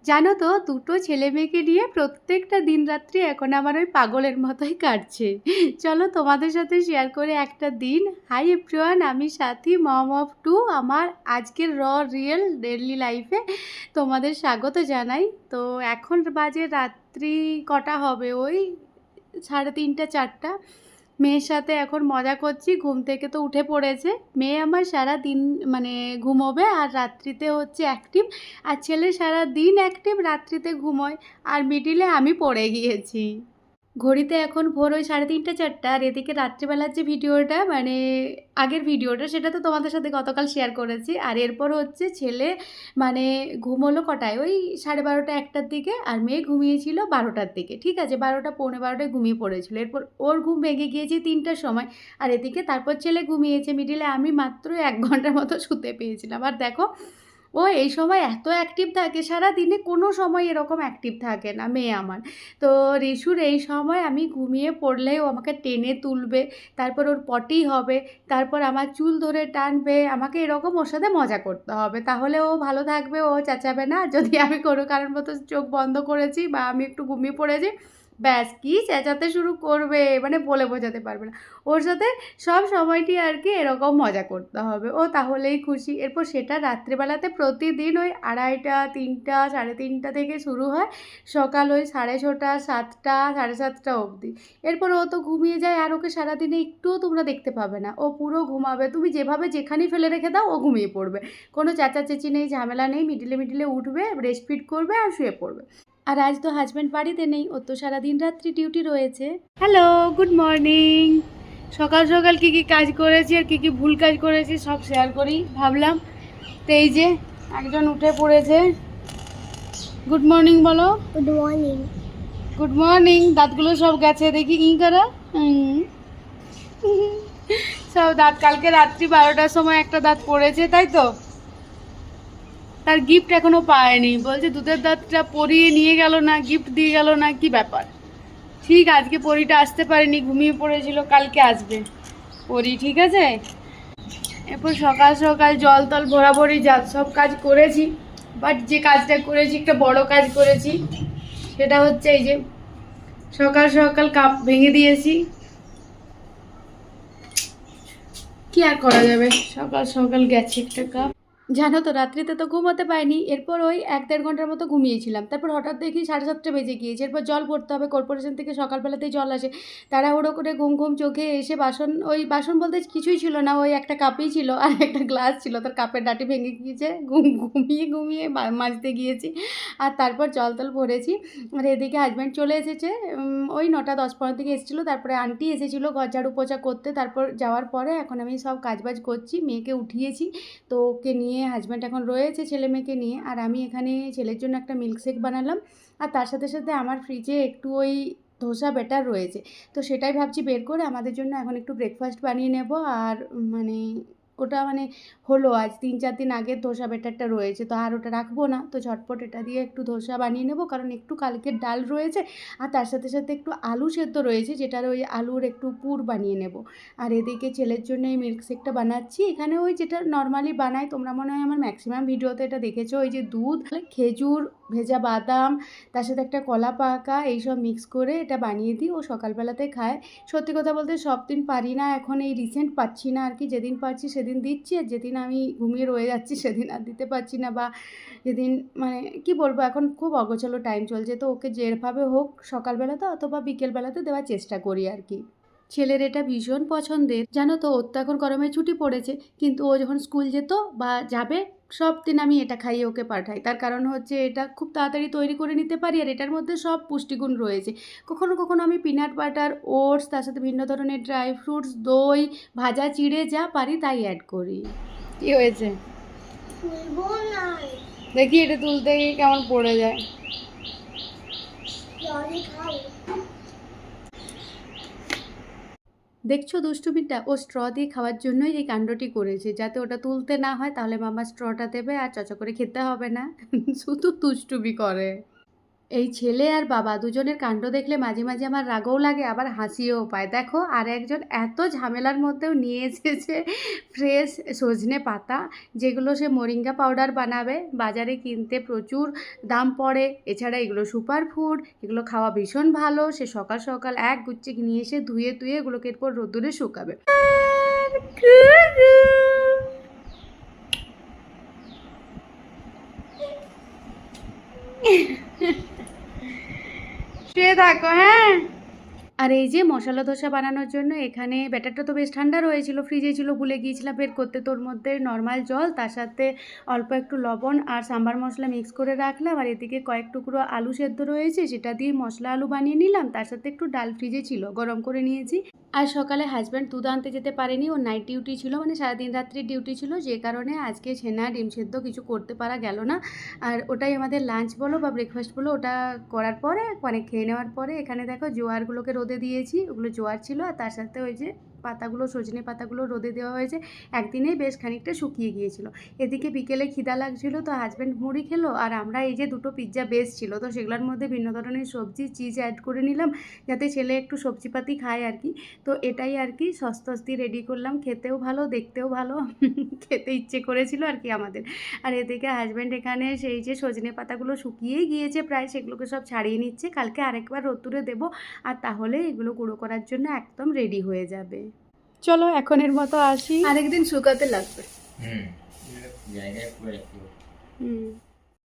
জানো তো, দুটো ছেলে মেয়েকে নিয়ে প্রত্যেকটা দিন রাত্রি এখন আমার ওই পাগলের মতোই কাটছে। চলো তোমাদের সাথে শেয়ার করে একটা দিন। হাই এভরিওয়ান, আমি সাথী, মম অফ টু। আমার আজকের রিয়েল ডেইলি লাইফে তোমাদের স্বাগত জানাই। তো এখন বাজে রাত্রি কটা হবে, ওই 3:30 4টা। মেয়ের সাথে এখন মজা করছি, ঘুম থেকে তো উঠে পড়েছে। মেয়ে আমার সারা দিন মানে ঘুমোবে আর রাত্রিতে হচ্ছে অ্যাক্টিভ, আর ছেলে সারা দিন অ্যাক্টিভ, রাত্রিতে ঘুমোয়, আর মিডিলে আমি পড়ে গিয়েছি। ঘড়িতে এখন ভোর ওই 3:30 4টা। আর এদিকে রাত্রিবেলার যে ভিডিওটা মানে আগের ভিডিওটা, সেটা তো তোমাদের সাথে গতকাল শেয়ার করেছি। আর এরপর হচ্ছে ছেলে মানে ঘুমোলো কটায়, ওই 12:30 1টার দিকে, আর মেয়ে ঘুমিয়েছিল 12টার দিকে। ঠিক আছে, 12টা পৌনে 12টায় ঘুমিয়ে পড়েছিল। এরপর ওর ঘুম ভেঙে গিয়েছে 3টার সময়। আর এদিকে তারপর ছেলে ঘুমিয়েছে, মিডিলে আমি মাত্র 1 ঘন্টার মতো শুতে পেয়েছিলাম। আর দেখো, ও এই সময় এত অ্যাক্টিভ থাকে, সারা দিনে কোনো সময় এরকম অ্যাক্টিভ থাকে না মেয়ে আমার। তো রিশুর এই সময় আমি ঘুমিয়ে পড়লেই ও আমাকে টেনে তুলবে, তারপর ওর পটি হবে, তারপর আমার চুল ধরে টানবে, আমাকে এরকম ওর সাথে মজা করতে হবে, তাহলে ও ভালো থাকবে, ও চেঁচাবে না। যদি আমি কোনো কারণ মতো চোখ বন্ধ করেছি বা আমি একটু ঘুমিয়ে পড়েছি, ব্যাস কি চেঁচাতে শুরু করবে, মানে বলে বোঝাতে পারবে না। ওর সাথে সব সময়টি আর কি এরকম মজা করতে হবে, ও তাহলেই খুশি। এরপর সেটা রাত্রিবেলাতে প্রতিদিন ওই 2:30 3টা 3:30 থেকে শুরু হয়, সকাল ওই 6:30 7টা 7:30 অবধি। এরপর ও তো ঘুমিয়ে যায়, আর ওকে সারাদিনে একটুও তোমরা দেখতে পাবে না, ও পুরো ঘুমাবে। তুমি যেভাবে যেখানেই ফেলে রেখে দাও ও ঘুমিয়ে পড়বে, কোনো চেঁচাচেঁচি নেই, ঝামেলা নেই, মিডিলে মিডিলে উঠবে, ব্রেস্ট ফিড করবে আর শুয়ে পড়বে। আর আজ তো হাজব্যান্ড বাড়িতে নেই, ও তো সারাদিন রাত্রি ডিউটি রয়েছে। Hello, good morning. সকাল সকাল কী কী কাজ করেছি আর কী কী ভুল কাজ করেছি সব শেয়ার করি ভাবলাম। তো এই যে একজন উঠে পড়েছে। গুড মর্নিং বলো। Good morning. Good morning. দাঁতগুলো সব গেছে, দেখি কি করো। সব দাঁত, কালকে রাত্রি 12টার সময় একটা দাঁত পড়েছে, তাই তো। তার গিফট এখনো পায়নি, বলছে দুধের দাঁতটা পরিয়ে নিয়ে গেল না, গিফট দিয়ে গেল না, কি ব্যাপার। ঠিক, আজকে পরীটা আসতে পারেনি, ঘুমিয়ে পড়েছিল, কালকে আসবে পরী, ঠিক আছে। এরপর সকাল সকাল জল তল ভরাভরি যা সব কাজ করেছি, বাট যে কাজটা করেছি একটা বড় কাজ করেছি, সেটা হচ্ছে এই যে সকাল সকাল কাপ ভেঙে দিয়েছি। কি আর করা যাবে, সকাল সকাল গেছে একটা কাপ। জানো তো, রাত্রিতে তো ঘুমোতে পারিনি। এরপর ওই 1-1.5 ঘন্টার মতো ঘুমিয়েছিলাম, তারপর হঠাৎ দেখি 7:30 বেজে গিয়েছে। এরপর জল ভরতে হবে, কর্পোরেশন থেকে সকালবেলাতেই জল আসে। তাড়াহুড়ো করে ঘুম ঘুম চোখে এসে বাসন, ওই বাসন বলতে কিছুই ছিল না, ওই একটা কাপই ছিল আর একটা গ্লাস ছিল, তার কাপের ডাটি ভেঙে গিয়েছে, ঘুমিয়ে ঘুমিয়ে মাজতে গিয়েছি। আর তারপর জল টল ভরেছি। আর এদিকে হাজব্যান্ড চলে এসেছে, ওই 9টা 10-15 দিকে এসেছিলো। তারপরে আন্টি এসেছিলো ঘর ঝাড়ু পোছা করতে। তারপর যাওয়ার পরে এখন আমি সব কাজবাজ করছি, মেয়েকে উঠিয়েছি। তো ওকে নিয়ে হাজব্যান্ড এখন রয়েছে ছেলে মেয়েকে নিয়ে, আর আমি এখানে ছেলের জন্য একটা মিল্কশেক বানালাম। আর তার সাথে সাথে আমার ফ্রিজে একটু ওই ধোসা ব্যাটার রয়েছে, তো সেটাই ভাবছি বের করে আমাদের জন্য এখন একটু ব্রেকফাস্ট বানিয়ে নেব। আর মানে ওটা মানে হলো আজ 3-4 দিন আগের ধোসা ব্যাটারটা রয়েছে, তো আর ওটা রাখবো না, তো ঝটপট এটা দিয়ে একটু ধোসা বানিয়ে নেব, কারণ একটু কালকের ডাল রয়েছে। আর তার সাথে সাথে একটু আলু সেদ্ধ রয়েছে, যেটার ওই আলুর একটু পুর বানিয়ে নেব। আর এদিকে ছেলের জন্য এই মিল্কশেকটা বানাচ্ছি। এখানে ওই যেটা নর্মালি বানাই, তোমরা মনে হয় আমার ম্যাক্সিমাম ভিডিওতে এটা দেখেছো, ওই যে দুধ, খেজুর, ভেজা বাদাম, তার সাথে একটা কলা পাকা, এইসব মিক্স করে এটা বানিয়ে দিই, ও সকালবেলাতে খায়। সত্যি কথা বলতে সব দিন পারি না, এখন এই রিসেন্ট পাচ্ছি না আর কি, যেদিন পারছি সেদিন দিচ্ছি, আর যেদিন আমি ঘুমিয়ে রয়ে যাচ্ছি সেদিন আর দিতে পারছি না, বা যেদিন মানে কি বলবো, এখন খুব অগোছালো টাইম চলছে, তো ওকে যেভাবে হোক সকালবেলাতে অথবা বিকেলবেলাতে দেওয়ার চেষ্টা করি আর কি। ছেলের এটা ভীষণ পছন্দের, জানো তো। ওর তো এখন গরমের ছুটি পড়েছে, কিন্তু ও যখন স্কুল যেত বা যাবে, সব দিন আমি এটা খাইয়ে ওকে পাঠাই। তার কারণ হচ্ছে এটা খুব তাড়াতাড়ি তৈরি করে নিতে পারি, আর এটার মধ্যে সব পুষ্টিগুণ রয়েছে। কখনো কখনো আমি পিনাট বাটার, ওটস, তার সাথে ভিন্ন ধরনের ড্রাই ফ্রুটস, দই, ভাজা চিড়ে যা পারি তাই অ্যাড করি। কি হয়েছে দেখি, এটা তুলতে গিয়ে কেমন পড়ে যায়। দেখছো দুষ্টুমিটা, ও স্ট্র দিয়ে খাওয়ার জন্যই এই কাণ্ডটি করেছে, যাতে ওটা তুলতে না হয়, তাহলে মামা স্ট্রটা দেবে আর চচা করে খেতে হবে না। শুধু দুষ্টুমি করে। এই ছেলে আর বাবা দুজনের কাণ্ড দেখলে মাঝে মাঝে আমার রাগও লাগে, আবার হাসিও পায়। দেখো আর একজন এত ঝামেলার মধ্যেও নিয়ে এসেছে ফ্রেশ সজনে পাতা, যেগুলো সে মোরিঙ্গা পাউডার বানাবে। বাজারে কিনতে প্রচুর দাম পড়ে। এছাড়া এগুলো সুপার ফুড, এগুলো খাওয়া ভীষণ ভালো। সে সকাল সকাল এক গুচ্ছি নিয়ে এসে ধুয়ে ধুয়ে এগুলোকে এরপর রোদ্দুরে শুকাবে। শুয়ে থাকো, হ্যাঁ। আর এই যে মশলা ধোসা বানানোর জন্য এখানে ব্যাটারটা তো বেশ ঠান্ডা রয়েছিল, ফ্রিজে ছিল, ভুলে গিয়েছিলাম বের করতে। তোর মধ্যে নর্মাল জল, তার সাথে অল্প একটু লবণ আর সাম্বার মশলা মিক্স করে রাখলাম। আর এদিকে কয়েক টুকরো আলু সেদ্ধ রয়েছে, সেটা দিয়ে মশলা আলু বানিয়ে নিলাম। তার সাথে একটু ডাল ফ্রিজে ছিল, গরম করে নিয়েছি। আর সকালে হাজব্যান্ড দুধ আনতে যেতে পারেনি, ওর নাইট ডিউটি ছিল, মানে সারাদিন রাত্রির ডিউটি ছিল, যে কারণে আজকে ছেনা ডিম সেদ্ধ কিছু করতে পারা গেল না। আর ওটাই আমাদের লাঞ্চ বলো বা ব্রেকফাস্ট বলো, ওটা করার পরে মানে খেয়ে নেওয়ার পরে এখানে দেখো জোয়ারগুলোকে রোদে দিয়েছি। ওগুলো জোয়ার ছিল, আর তার সাথে ওই যে পাতাগুলো, সজনে পাতাগুলো রোদে দেওয়া হয়েছে। একদিনেই বেশ খানিকটা শুকিয়ে গিয়েছিল। এদিকে বিকেলে খিদা লাগছিল, তো হাজব্যান্ড মুড়ি খেলো, আর আমরা এই যে দুটো পিৎজা বেস ছিল, তো সেগুলোর মধ্যে ভিন্ন ধরনের সবজি চিজ অ্যাড করে নিলাম, যাতে ছেলে একটু সবজিপাতি খায় আর কি। তো এটাই আর কি সস্তি রেডি করলাম। খেতেও ভালো, দেখতেও ভালো, খেতে ইচ্ছে করেছিল আর কি আমাদের। আর এদিকে হাজব্যান্ড এখানে সেই যে সজনে পাতাগুলো শুকিয়েই গিয়েছে প্রায়, সেগুলোকে সব ছাড়িয়ে নিচ্ছে। কালকে আরেকবার রোদ্দুরে দেবো, আর তাহলে এগুলো গুঁড়ো করার জন্য একদম রেডি হয়ে যাবে। চলো এখনের মতো আসি, আরেকদিন শুকাতে লাগবে। জায়গায় পুরো একটু হুম।